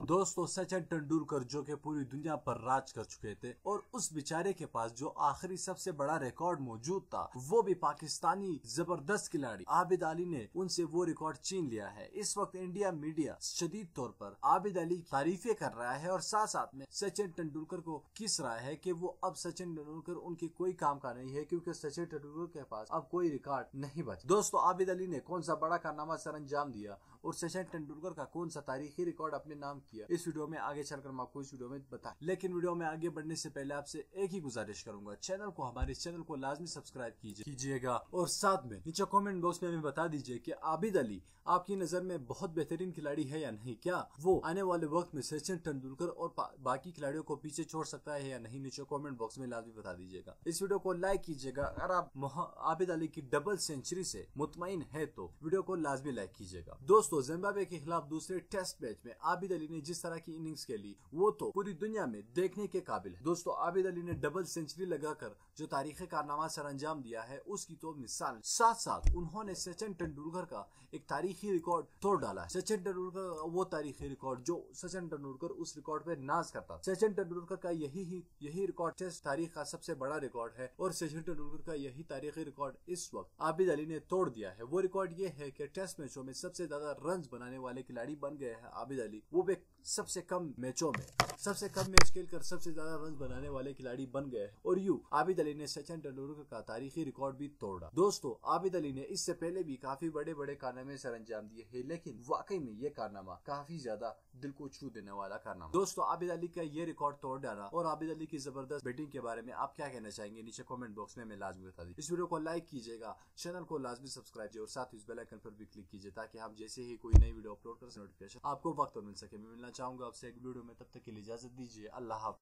दोस्तों सचिन तेंदुलकर जो कि पूरी दुनिया पर राज कर चुके थे और उस बेचारे के पास जो आखिरी सबसे बड़ा रिकॉर्ड मौजूद था वो भी पाकिस्तानी जबरदस्त खिलाड़ी आबिद अली ने उनसे वो रिकॉर्ड छीन लिया है। इस वक्त इंडिया मीडिया शदीद तौर पर आबिद अली की तारीफें कर रहा है और साथ साथ में सचिन तेंदुलकर को किस रहा है कि वो अब सचिन तेंदुलकर उनके कोई काम का नहीं है क्योंकि सचिन तेंदुलकर के पास अब कोई रिकॉर्ड नहीं बचा। दोस्तों आबिद अली ने कौन सा बड़ा कारनामा सर अंजाम दिया और सचिन तेंदुलकर का कौन सा तारीखी रिकॉर्ड अपने नाम किया, इस वीडियो में आगे चलकर मैं आपको इस वीडियो में बताएं। लेकिन वीडियो में आगे बढ़ने से पहले आपसे एक ही गुजारिश करूंगा, हमारे चैनल को लाजमी सब्सक्राइब कीजिएगा और साथ में नीचे कमेंट बॉक्स में हमें बता दीजिए कि आबिद अली आपकी नजर में बहुत बेहतरीन खिलाड़ी है या नहीं। क्या वो आने वाले वक्त में सचिन तेंदुलकर और बाकी खिलाड़ियों को पीछे छोड़ सकता है या नहीं, नीचे कमेंट बॉक्स में लाजमी बता दीजिएगा। इस वीडियो को लाइक कीजिएगा। अगर आप आबिद अली की डबल सेंचुरी से मुतमईन है तो वीडियो को लाजमी लाइक कीजिएगा। दोस्तों जिम्बाब्वे के खिलाफ दूसरे टेस्ट मैच में आबिद अली ने जिस तरह की इनिंग्स खेली वो तो पूरी दुनिया में देखने के काबिल है। दोस्तों आबिद अली ने डबल सेंचुरी लगाकर जो तारीखी कारनामा सर अंजाम दिया है उसकी तो मिसाल, साथ साथ उन्होंने सचिन तेंदुलकर का एक तारीखी रिकॉर्ड तोड़ डाला है। सचिन तेंदुलकर वो तारीखी रिकॉर्ड जो सचिन तेंदुलकर उस रिकॉर्ड पे नाज करता, सचिन तेंदुलकर का यही रिकॉर्ड टेस्ट तारीख का सबसे बड़ा रिकॉर्ड है और सचिन तेंदुलकर का यही तारीखी रिकॉर्ड इस वक्त आबिद अली ने तोड़ दिया है। वो रिकॉर्ड ये है कि टेस्ट मैचों में सबसे ज्यादा रन बनाने वाले खिलाड़ी बन गए हैं आबिद अली। वो भी सबसे कम मैचों में सबसे कम मैच खेलकर सबसे ज्यादा रन बनाने वाले खिलाड़ी बन गए हैं और यूं आबिद अली ने सचिन तेंदुलकर का तारीखी रिकॉर्ड भी तोड़ा। दोस्तों आबिद अली ने इससे पहले भी काफी बड़े बड़े कारनामे सर अंजाम दिए हैं, लेकिन वाकई में ये कारनामा काफी ज्यादा दिल को छू देने वाला कारनामा। दोस्तों आबिद अली का ये रिकॉर्ड तोड़ डाला और आबिद अली की जबरदस्त बैटिंग के बारे में आप क्या कहना चाहेंगे, नीचे कमेंट बॉक्स में लाजमी बता दीजिए। इस वीडियो को लाइक कीजिएगा, चैनल को लाजमी सब्सक्राइब कीजिए और साथ ही इस बेल आइकन पर भी क्लिक कीजिए ताकि हम जैसे ही कोई नई वीडियो अपलोड कर नोटिफिकेशन आपको वक्त पर मिल सके। मैं मिलना चाहूंगा आपसे एक वीडियो में, तब तक के लिए इजाजत दीजिए। अल्लाह हाफ़िज़।